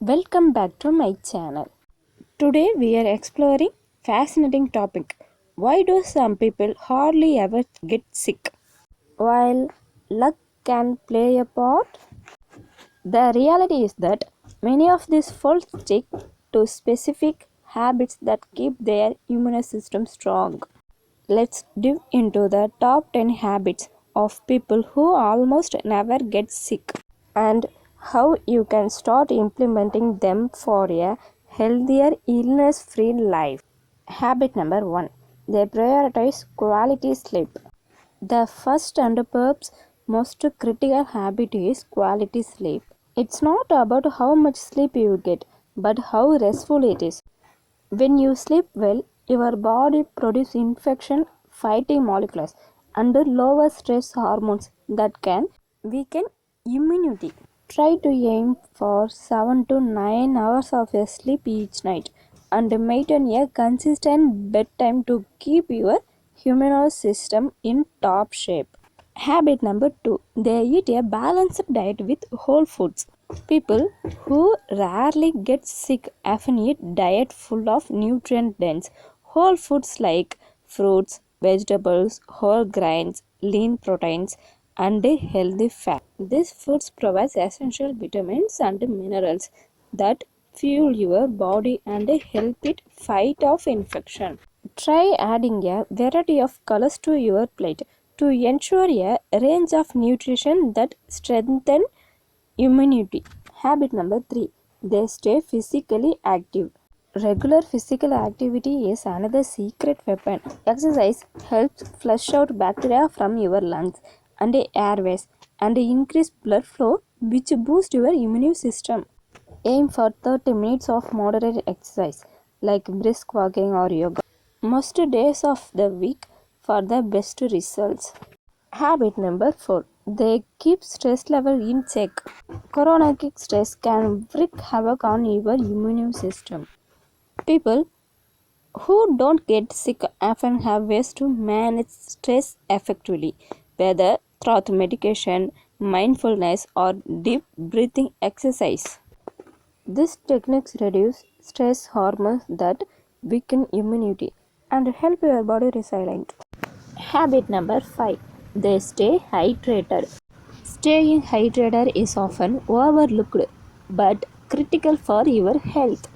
Welcome back to my channel. Today we are exploring fascinating topic. Why do some people hardly ever get sick? While luck can play a part, the reality is that many of these folks stick to specific habits that keep their immune system strong. Let's dive into the top 10 habits of people who almost never get sick and how you can start implementing them for a healthier, illness free life. Habit number 1, they prioritize quality sleep. The first and perhaps most critical habit is quality sleep. It's not about how much sleep you get, but how restful it is. When you sleep well, your body produces infection fighting molecules and lower stress hormones that can weaken immunity. Try to aim for 7 to 9 hours of sleep each night and maintain a consistent bedtime to keep your immune system in top shape. Habit number 2, they eat a balanced diet with whole foods. People who rarely get sick often eat diet full of nutrient dense whole foods like fruits, vegetables, whole grains, lean proteins, and healthy fat. These foods provide essential vitamins and minerals that fuel your body and help it fight off infection. Try adding a variety of colors to your plate to ensure a range of nutrition that strengthen immunity. Habit number 3, they stay physically active. Regular physical activity is another secret weapon. Exercise helps flush out bacteria from your lungs and airways and increase blood flow, which boosts your immune system. Aim for 30 minutes of moderate exercise like brisk walking or yoga most days of the week for the best results. Habit number 4, they keep stress level in check. Chronic stress can wreak havoc on your immune system. People who don't get sick often have ways to manage stress effectively, whether through medication, mindfulness, or deep breathing exercise. These techniques reduce stress hormones that weaken immunity and help your body resilient. Habit number 5, they stay hydrated. Staying hydrated is often overlooked but critical for your health.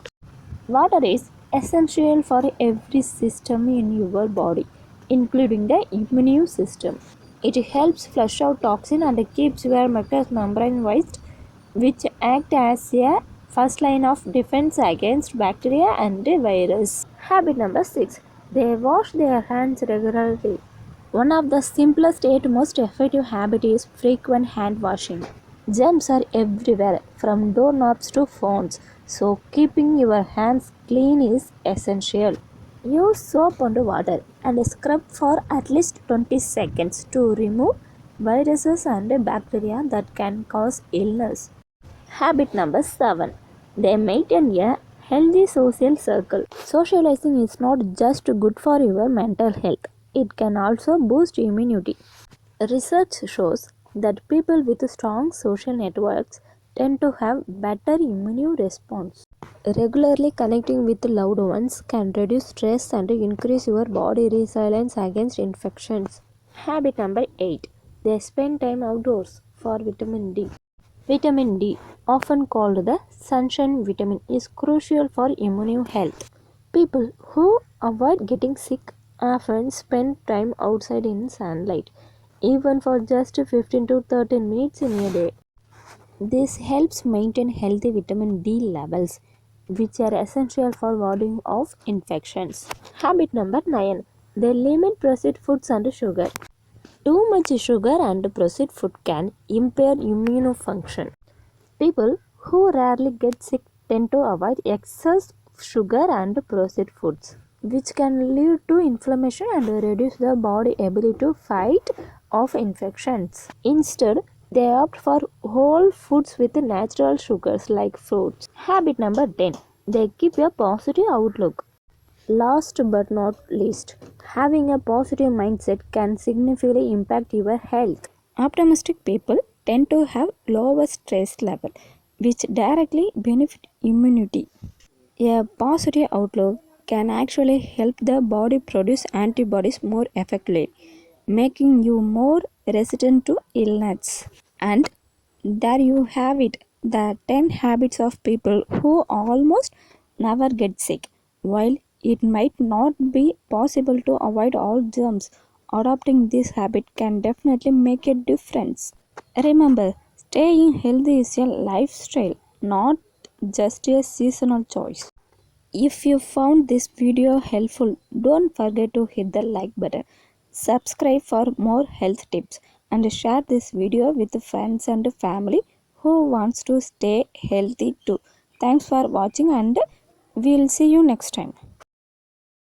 Water is essential for every system in your body, including the immune system. It helps flush out toxin and keeps your mucous membrane moist, which act as a first line of defense against bacteria and virus. Habit number 6, they wash their hands regularly. One of the simplest yet most effective habits is frequent hand washing. Germs are everywhere, from doorknobs to phones, so keeping your hands clean is essential. Use soap and water and scrub for at least 20 seconds to remove viruses and bacteria that can cause illness. Habit number 7, they maintain a healthy social circle. Socializing is not just good for your mental health, it can also boost immunity. Research shows that people with strong social networks tend to have better immune response. Regularly connecting with loved ones can reduce stress and increase your body resilience against infections. Habit number 8, they spend time outdoors for vitamin D. Vitamin D, often called the sunshine vitamin, is crucial for immune health. People who avoid getting sick often spend time outside in sunlight, even for just 15 to 13 minutes in a day. This helps maintain healthy vitamin D levels, which are essential for warding off infections. Habit number 9, they limit processed foods and sugar. Too much sugar and processed food can impair immune function. People who rarely get sick tend to avoid excess sugar and processed foods, which can lead to inflammation and reduce the body ability to fight off infections. Instead, they opt for whole foods with natural sugars like fruits. Habit number 10, they keep a positive outlook. Last but not least, having a positive mindset can significantly impact your health. Optimistic people tend to have lower stress level, which directly benefit immunity. A positive outlook can actually help the body produce antibodies more effectively, making you more resistant to illness. And there you have it, the 10 habits of people who almost never get sick. While it might not be possible to avoid all germs, adopting this habit can definitely make a difference. Remember, staying healthy is a lifestyle, not just a seasonal choice. If you found this video helpful, don't forget to hit the like button, subscribe for more health tips, and share this video with friends and family who wants to stay healthy too. Thanks for watching and we'll see you next time.